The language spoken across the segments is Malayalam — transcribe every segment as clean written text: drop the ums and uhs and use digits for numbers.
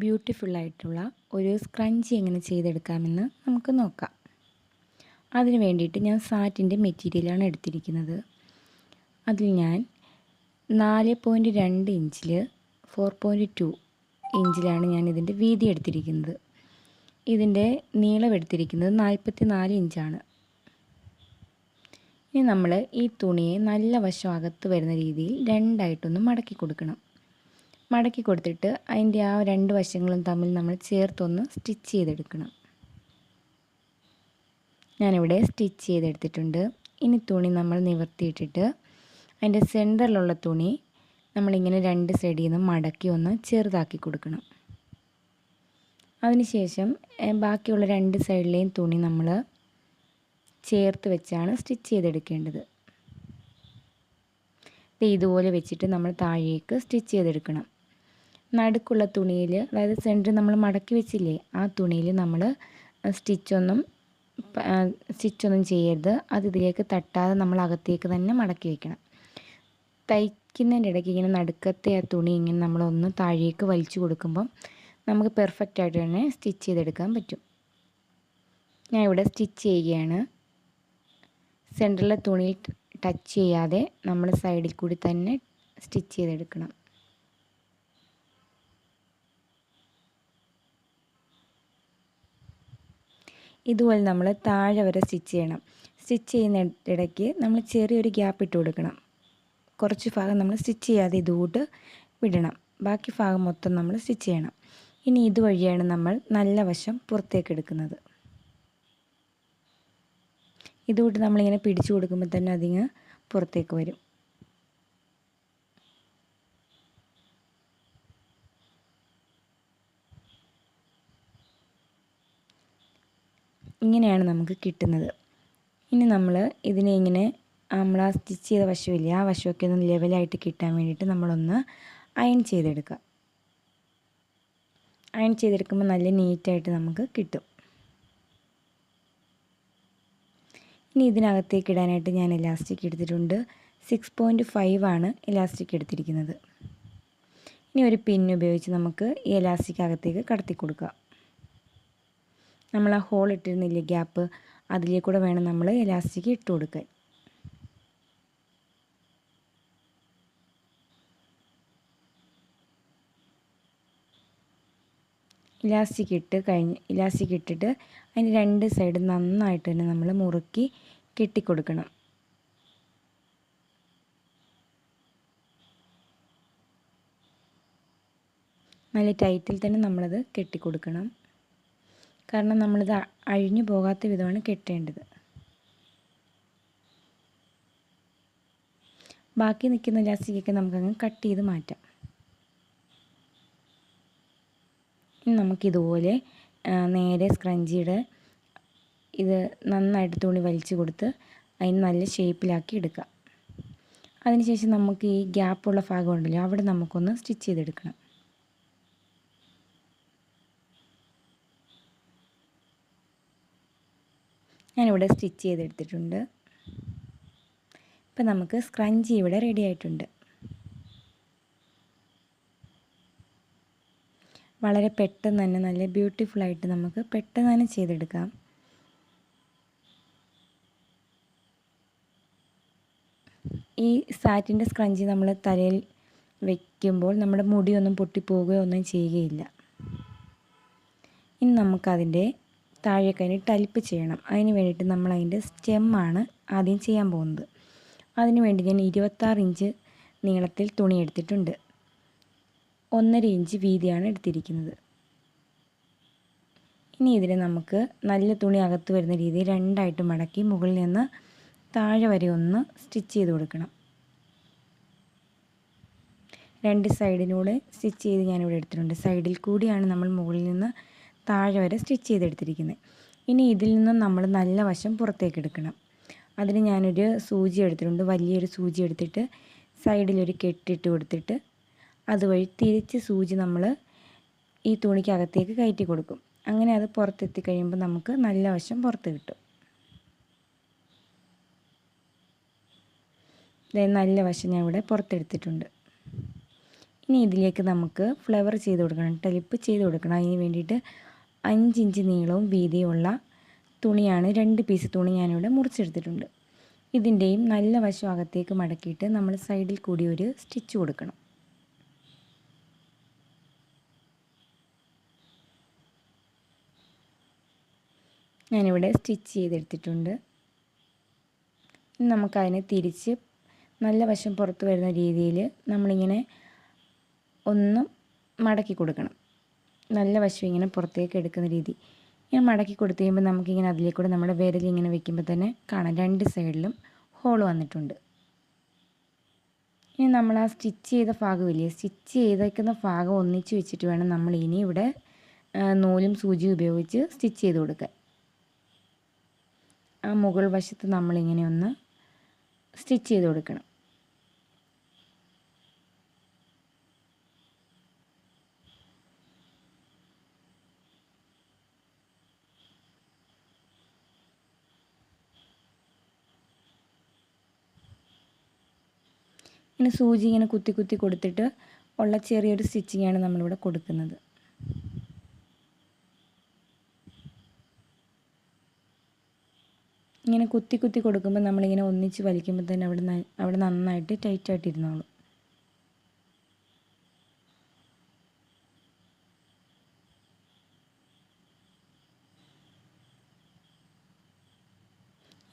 ബ്യൂട്ടിഫുള്ളായിട്ടുള്ള ഒരു സ്ക്രഞ്ചി എങ്ങനെ ചെയ്തെടുക്കാമെന്ന് നമുക്ക് നോക്കാം. അതിന് വേണ്ടിയിട്ട് ഞാൻ സാറ്റിൻ്റെ മെറ്റീരിയലാണ് എടുത്തിരിക്കുന്നത്. അതിൽ ഞാൻ 4.2 ഇഞ്ചിൽ 4.2 ഇഞ്ചിലാണ് ഞാൻ ഇതിൻ്റെ വീതി എടുത്തിരിക്കുന്നത്. ഇതിൻ്റെ നീളം എടുത്തിരിക്കുന്നത് 44 ഇഞ്ചാണ്. ഇനി നമ്മൾ ഈ തുണിയെ നല്ല വശം അകത്ത് വരുന്ന രീതിയിൽ രണ്ടായിട്ടൊന്ന് മടക്കി കൊടുക്കണം. മടക്കി കൊടുത്തിട്ട് അതിൻ്റെ ആ രണ്ട് വശങ്ങളും തമ്മിൽ നമ്മൾ ചേർത്തൊന്ന് സ്റ്റിച്ച് ചെയ്തെടുക്കണം. ഞാനിവിടെ സ്റ്റിച്ച് ചെയ്തെടുത്തിട്ടുണ്ട്. ഇനി തുണി നമ്മൾ നിവർത്തിയിട്ടിട്ട് അതിൻ്റെ സെൻറ്ററിലുള്ള തുണി നമ്മളിങ്ങനെ രണ്ട് സൈഡിൽ നിന്ന് മടക്കി ഒന്ന് ചെറുതാക്കി കൊടുക്കണം. അതിനുശേഷം ബാക്കിയുള്ള രണ്ട് സൈഡിലെയും തുണി നമ്മൾ ചേർത്ത് വെച്ചാണ് സ്റ്റിച്ച് ചെയ്തെടുക്കേണ്ടത്. ഇതുപോലെ വെച്ചിട്ട് നമ്മൾ താഴേക്ക് സ്റ്റിച്ച് ചെയ്തെടുക്കണം. നടുക്കുള്ള തുണിയിൽ, അതായത് സെൻറ്റർ നമ്മൾ മടക്കി വെച്ചില്ലേ, ആ തുണിയിൽ നമ്മൾ സ്റ്റിച്ചൊന്നും ചെയ്യരുത്. അത് ഇതിലേക്ക് തട്ടാതെ നമ്മൾ അകത്തേക്ക് തന്നെ മടക്കി വയ്ക്കണം. തയ്ക്കുന്നതിൻ്റെ ഇടയ്ക്ക് ഇങ്ങനെ നടുക്കത്തെ ആ തുണി ഇങ്ങനെ നമ്മളൊന്ന് താഴേക്ക് വലിച്ചു കൊടുക്കുമ്പം നമുക്ക് പെർഫെക്റ്റായിട്ട് തന്നെ സ്റ്റിച്ച് ചെയ്തെടുക്കാൻ പറ്റും. ഞാൻ ഇവിടെ സ്റ്റിച്ച് ചെയ്യുകയാണ്. സെൻറ്ററിലെ തുണിയിൽ ടച്ച് ചെയ്യാതെ നമ്മൾ സൈഡിൽ കൂടി തന്നെ സ്റ്റിച്ച് ചെയ്തെടുക്കണം. ഇതുപോലെ നമ്മൾ താഴെ വരെ സ്റ്റിച്ച് ചെയ്യണം. സ്റ്റിച്ച് ചെയ്യുന്ന ഇടയ്ക്ക് നമ്മൾ ചെറിയൊരു ഗ്യാപ്പ് ഇട്ട് കൊടുക്കണം. കുറച്ച് ഭാഗം നമ്മൾ സ്റ്റിച്ച് ചെയ്യാതെ ഇതുകൂട്ട് വിടണം. ബാക്കി ഭാഗം മൊത്തം നമ്മൾ സ്റ്റിച്ച് ചെയ്യണം. ഇനി ഇതുവഴിയാണ് നമ്മൾ നല്ല വശം പുറത്തേക്ക് എടുക്കുന്നത്. ഇതുകൂട്ട് നമ്മളിങ്ങനെ പിടിച്ചു കൊടുക്കുമ്പോൾ തന്നെ അതിങ്ങ് പുറത്തേക്ക് വരും. ഇങ്ങനെയാണ് നമുക്ക് കിട്ടുന്നത്. ഇനി നമ്മൾ ഇതിനെ ഇങ്ങനെ നമ്മൾ ആ സ്റ്റിച്ച് ചെയ്ത വശമില്ലേ, ആ വശമൊക്കെ ഒന്ന് ലെവലായിട്ട് കിട്ടാൻ വേണ്ടിയിട്ട് നമ്മളൊന്ന് അയൺ ചെയ്തെടുക്കുക. അയൺ ചെയ്തെടുക്കുമ്പോൾ നല്ല നീറ്റായിട്ട് നമുക്ക് കിട്ടും. ഇനി ഇതിനകത്തേക്ക് ഇടാനായിട്ട് ഞാൻ ഇലാസ്റ്റിക് എടുത്തിട്ടുണ്ട്. 6.5 ആണ് ഇലാസ്റ്റിക് എടുത്തിരിക്കുന്നത്. ഇനി ഒരു പിൻ ഉപയോഗിച്ച് നമുക്ക് ഈ ഇലാസ്റ്റിക് അകത്തേക്ക് കടത്തി കൊടുക്കുക. നമ്മൾ ആ ഹോൾ ഇട്ടിരുന്നില്ലേ, ഗ്യാപ്പ്, അതിലേക്കൂടെ വേണം നമ്മൾ ഇലാസ്റ്റിക് ഇട്ട് കൊടുക്കാൻ. ഇലാസ്റ്റിക് ഇട്ടിട്ട് അതിന് രണ്ട് സൈഡ് നന്നായിട്ട് തന്നെ നമ്മൾ മുറുക്കി കെട്ടിക്കൊടുക്കണം. നല്ല ടൈറ്റിൽ തന്നെ നമ്മളത് കെട്ടിക്കൊടുക്കണം. കാരണം നമ്മളിത് അഴിഞ്ഞു പോകാത്ത വിധമാണ് കെട്ടേണ്ടത്. ബാക്കി നിൽക്കുന്ന ഇലാസ്റ്റിക്കൊക്കെ നമുക്കങ്ങ് കട്ട് ചെയ്ത് മാറ്റാം. ഇനി നമുക്കിതുപോലെ നേരെ സ്ക്രഞ്ചിയുടെ ഇത് നന്നായിട്ട് തുണി വലിച്ചു കൊടുത്ത് അതിന് നല്ല ഷേപ്പിലാക്കി എടുക്കാം. അതിനുശേഷം നമുക്ക് ഈ ഗ്യാപ്പുള്ള ഭാഗം ഉണ്ടല്ലോ, അവിടെ നമുക്കൊന്ന് സ്റ്റിച്ച് ചെയ്തെടുക്കണം. ഞാനിവിടെ സ്റ്റിച്ച് ചെയ്തെടുത്തിട്ടുണ്ട്. ഇപ്പം നമുക്ക് സ്ക്രഞ്ചി ഇവിടെ റെഡി ആയിട്ടുണ്ട്. വളരെ പെട്ടെന്ന് തന്നെ നല്ല ബ്യൂട്ടിഫുള്ളായിട്ട് നമുക്ക് പെട്ടെന്ന് തന്നെ ചെയ്തെടുക്കാം. ഈ സാറ്റിൻ്റെ സ്ക്രഞ്ചി നമ്മൾ തലയിൽ വയ്ക്കുമ്പോൾ നമ്മുടെ മുടിയൊന്നും പൊട്ടിപ്പോവുകയോ ഒന്നും ചെയ്യുകയില്ല. ഇനി നമുക്കതിൻ്റെ താഴേക്കതിന് ടൈപ്പ് ചെയ്യണം. അതിന് വേണ്ടിയിട്ട് നമ്മൾ അതിൻ്റെ സ്റ്റെമ്മാണ് ആദ്യം ചെയ്യാൻ പോകുന്നത്. അതിന് വേണ്ടി ഞാൻ 26 ഇഞ്ച് നീളത്തിൽ തുണി എടുത്തിട്ടുണ്ട്. 1.5 ഇഞ്ച് വീതിയാണ് എടുത്തിരിക്കുന്നത്. ഇനി ഇതിനെ നമുക്ക് നല്ല തുണി അകത്ത് വരുന്ന രീതിയിൽ രണ്ടായിട്ട് മടക്കി മുകളിൽ നിന്ന് താഴെ വരെ ഒന്ന് സ്റ്റിച്ച് ചെയ്ത് കൊടുക്കണം. രണ്ട് സൈഡിലൂടെ സ്റ്റിച്ച് ചെയ്ത് ഞാനിവിടെ എടുത്തിട്ടുണ്ട്. സൈഡിൽ കൂടിയാണ് നമ്മൾ മുകളിൽ നിന്ന് താഴെ വരെ സ്റ്റിച്ച് ചെയ്തെടുത്തിരിക്കുന്നത്. ഇനി ഇതിൽ നിന്ന് നമ്മൾ നല്ല വശം പുറത്തേക്ക് എടുക്കണം. അതിന് ഞാനൊരു സൂചി എടുത്തിട്ടുണ്ട്. വലിയൊരു സൂചി എടുത്തിട്ട് സൈഡിലൊരു കെട്ടിട്ട് കൊടുത്തിട്ട് അതുവഴി തിരിച്ച് സൂചി നമ്മൾ ഈ തുണിക്കകത്തേക്ക് കയറ്റി കൊടുക്കും. അങ്ങനെ അത് പുറത്തെത്തി കഴിയുമ്പോൾ നമുക്ക് നല്ല വശം പുറത്ത് കിട്ടും. നല്ല വശം ഞാൻ ഇവിടെ പുറത്തെടുത്തിട്ടുണ്ട്. ഇനി ഇതിലേക്ക് നമുക്ക് ഫ്ലവർ ചെയ്ത് കൊടുക്കണം, ടലിപ്പ് ചെയ്ത് കൊടുക്കണം. അതിന് വേണ്ടിയിട്ട് 5 ഇഞ്ച് നീളവും വീതിയുമുള്ള തുണിയാണ്, 2 പീസ് തുണി ഞാനിവിടെ മുറിച്ചെടുത്തിട്ടുണ്ട്. ഇതിൻ്റെയും നല്ല വശം അകത്തേക്ക് മടക്കിയിട്ട് നമ്മൾ സൈഡിൽ കൂടി ഒരു സ്റ്റിച്ച് കൊടുക്കണം. ഞാനിവിടെ സ്റ്റിച്ച് ചെയ്തെടുത്തിട്ടുണ്ട്. ഇനി നമുക്കതിനെ തിരിച്ച് നല്ല വശം പുറത്ത് വരുന്ന രീതിയിൽ നമ്മളിങ്ങനെ ഒന്ന് മടക്കി കൊടുക്കണം. നല്ല വശം ഇങ്ങനെ പുറത്തേക്ക് എടുക്കുന്ന രീതി ഇങ്ങനെ മടക്കി കൊടുത്തു കഴിയുമ്പോൾ നമുക്കിങ്ങനെ അതിലേക്കൂടെ നമ്മുടെ വിരലിങ്ങനെ വെക്കുമ്പോൾ തന്നെ കാണാം 2 സൈഡിലും ഹോൾ വന്നിട്ടുണ്ട്. ഇനി നമ്മൾ ആ സ്റ്റിച്ച് ചെയ്ത ഭാഗമില്ലേ, സ്റ്റിച്ച് ചെയ്തേക്കുന്ന ഭാഗം ഒന്നിച്ച് വെച്ചിട്ട് വേണം നമ്മൾ ഇനി ഇവിടെ നൂലും സൂചിയും ഉപയോഗിച്ച് സ്റ്റിച്ച് ചെയ്ത് കൊടുക്കാൻ. ആ മുകൾ വശത്ത് നമ്മളിങ്ങനെ ഒന്ന് സ്റ്റിച്ച് ചെയ്ത് കൊടുക്കണം. ഇങ്ങനെ സൂചി ഇങ്ങനെ കുത്തി കുത്തി കൊടുത്തിട്ട് ഉള്ള ചെറിയൊരു സ്റ്റിച്ചിങ്ങാണ് നമ്മളിവിടെ കൊടുക്കുന്നത്. ഇങ്ങനെ കുത്തി കുത്തി കൊടുക്കുമ്പോൾ നമ്മളിങ്ങനെ ഒന്നിച്ച് വലിക്കുമ്പോൾ തന്നെ അവിടെ നന്നായിട്ട് ടൈറ്റായിട്ടിരുന്നോളും.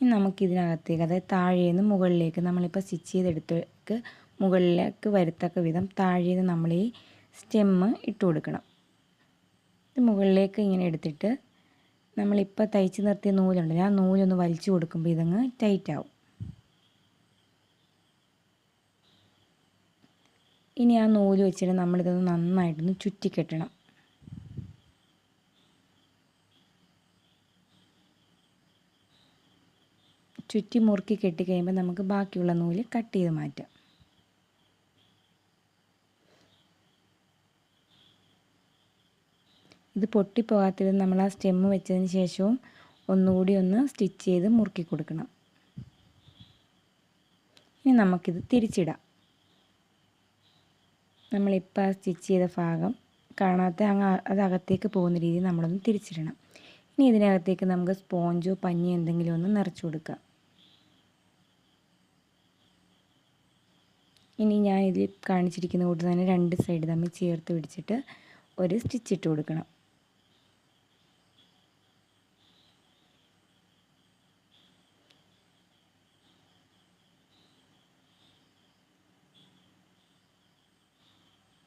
ഇനി നമുക്കിതിനകത്തേക്ക്, അതായത് താഴേന്ന് മുകളിലേക്ക് നമ്മളിപ്പോൾ സ്റ്റിച്ച് ചെയ്തെടുത്തേക്ക് മുകളിലേക്ക് വരത്തക്ക വിധം താഴേന്ന് നമ്മൾ ഈ സ്റ്റെമ്മ് ഇട്ട് കൊടുക്കണം. ഇത് മുകളിലേക്ക് ഇങ്ങനെ എടുത്തിട്ട് നമ്മളിപ്പോൾ തയ്ച്ച് നിർത്തിയ നൂലുണ്ടല്ലോ, ആ നൂലൊന്ന് വലിച്ചു കൊടുക്കുമ്പോൾ ഇതങ്ങ് ടൈറ്റാവും. ഇനി ആ നൂല് വെച്ചിട്ട് നമ്മളിതൊന്ന് നന്നായിട്ടൊന്ന് ചുറ്റിക്കെട്ടണം. ചുറ്റി മുറുക്കി കെട്ടിക്കഴിയുമ്പോൾ നമുക്ക് ബാക്കിയുള്ള നൂല് കട്ട് ചെയ്ത് മാറ്റാം. ഇത് പൊട്ടിപ്പോകാത്തത് നമ്മൾ ആ സ്റ്റെമ്മ് വെച്ചതിന് ശേഷവും ഒന്നുകൂടി ഒന്ന് സ്റ്റിച്ച് ചെയ്ത് മുറുക്കി കൊടുക്കണം. ഇനി നമുക്കിത് തിരിച്ചിടാം. നമ്മളിപ്പോൾ ആ സ്റ്റിച്ച് ചെയ്ത ഭാഗം കാണാത്ത അത് അകത്തേക്ക് പോകുന്ന രീതിയിൽ നമ്മളൊന്ന് തിരിച്ചിടണം. ഇനി ഇതിനകത്തേക്ക് നമുക്ക് സ്പോഞ്ചോ പഞ്ഞിയോ എന്തെങ്കിലും ഒന്ന് നിറച്ച് കൊടുക്കാം. ഇനി ഞാൻ ഇതിൽ കാണിച്ചിരിക്കുന്ന കൂട്ട് തന്നെ 2 സൈഡ് തമ്മിൽ ചേർത്ത് പിടിച്ചിട്ട് ഒരു സ്റ്റിച്ച് ഇട്ട് കൊടുക്കണം.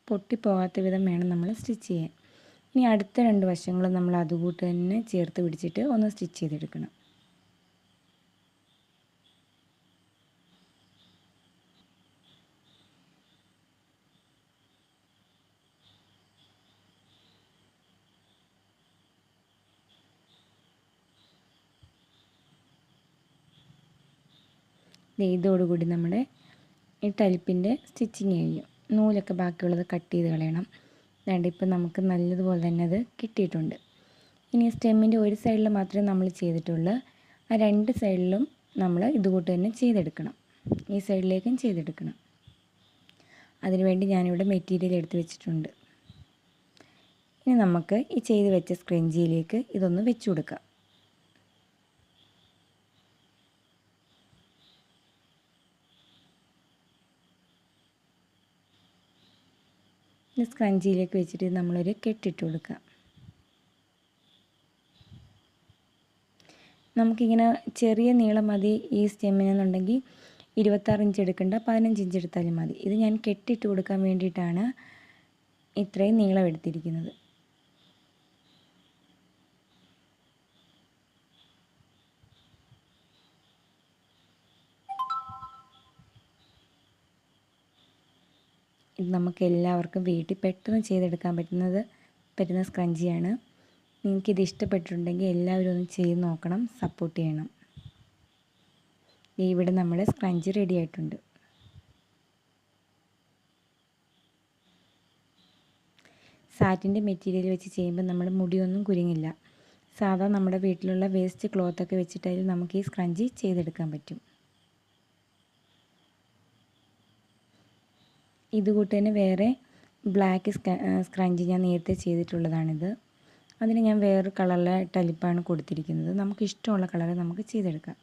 പൊട്ടിപ്പോകാത്ത വിധം വേണം നമ്മൾ സ്റ്റിച്ച് ചെയ്യാൻ. ഇനി അടുത്ത 2 വശങ്ങളും നമ്മൾ അതുകൂട്ട് തന്നെ ചേർത്ത് പിടിച്ചിട്ട് ഒന്ന് സ്റ്റിച്ച് ചെയ്തെടുക്കണം. ഇതോടുകൂടി നമ്മുടെ ഈ ടലിപ്പിൻ്റെ സ്റ്റിച്ചിങ് കഴിഞ്ഞു. നൂലൊക്കെ ബാക്കിയുള്ളത് കട്ട് ചെയ്ത് കളയണം. അതുകൊണ്ട് ഇപ്പം നമുക്ക് നല്ലതുപോലെ തന്നെ അത് കിട്ടിയിട്ടുണ്ട്. ഇനി സ്റ്റെമ്മിൻ്റെ ഒരു സൈഡിൽ മാത്രമേ നമ്മൾ ചെയ്തിട്ടുള്ളൂ. ആ 2 സൈഡിലും നമ്മൾ ഇതുകൂട്ട് തന്നെ ചെയ്തെടുക്കണം. ഈ സൈഡിലേക്കും ചെയ്തെടുക്കണം. അതിനുവേണ്ടി ഞാനിവിടെ മെറ്റീരിയൽ എടുത്ത് വെച്ചിട്ടുണ്ട്. ഇനി നമുക്ക് ഈ ചെയ്ത് വെച്ച സ്ക്രഞ്ചിയിലേക്ക് ഇതൊന്ന് വെച്ച് കൊടുക്കാം. സ്ക്രഞ്ചിയിലേക്ക് വെച്ചിട്ട് നമ്മളൊരു കെട്ടിട്ട് കൊടുക്കുക. നമുക്കിങ്ങനെ ചെറിയ നീളം മതി ഈ സ്റ്റെമ്മിനെന്നുണ്ടെങ്കിൽ 26 ഇഞ്ച് എടുക്കേണ്ട, 15 ഇഞ്ച് എടുത്താലും മതി. ഇത് ഞാൻ കെട്ടിട്ട് കൊടുക്കാൻ വേണ്ടിയിട്ടാണ് ഇത്രയും നീളം എടുത്തിരിക്കുന്നത്. ഇത് നമുക്ക് എല്ലാവർക്കും വീട്ടിൽ പെട്ടെന്ന് ചെയ്തെടുക്കാൻ പറ്റുന്ന സ്ക്രഞ്ചിയാണ്. നിങ്ങൾക്കിത് ഇഷ്ടപ്പെട്ടിട്ടുണ്ടെങ്കിൽ എല്ലാവരും ഒന്ന് ചെയ്ത് നോക്കണം, സപ്പോർട്ട് ചെയ്യണം. ഇവിടെ നമ്മുടെ സ്ക്രഞ്ചി റെഡി ആയിട്ടുണ്ട്. സാറ്റിൻ്റെ മെറ്റീരിയൽ വെച്ച് ചെയ്യുമ്പോൾ നമ്മുടെ മുടിയൊന്നും കുരുങ്ങില്ല. സാധാ നമ്മുടെ വീട്ടിലുള്ള വേസ്റ്റ് ക്ലോത്തൊക്കെ വെച്ചിട്ടായാലും നമുക്ക് ഈ സ്ക്രഞ്ചി ചെയ്തെടുക്കാൻ പറ്റും. ഇതുകൂട്ട് തന്നെ വേറെ ബ്ലാക്ക് സ്ക്രഞ്ച് ഞാൻ നേരത്തെ ചെയ്തിട്ടുള്ളതാണിത്. അതിന് ഞാൻ വേറൊരു കളറിലെ ടലിപ്പാണ് കൊടുത്തിരിക്കുന്നത്. നമുക്ക് ഇഷ്ടമുള്ള കളറ് നമുക്ക് ചെയ്തെടുക്കാം.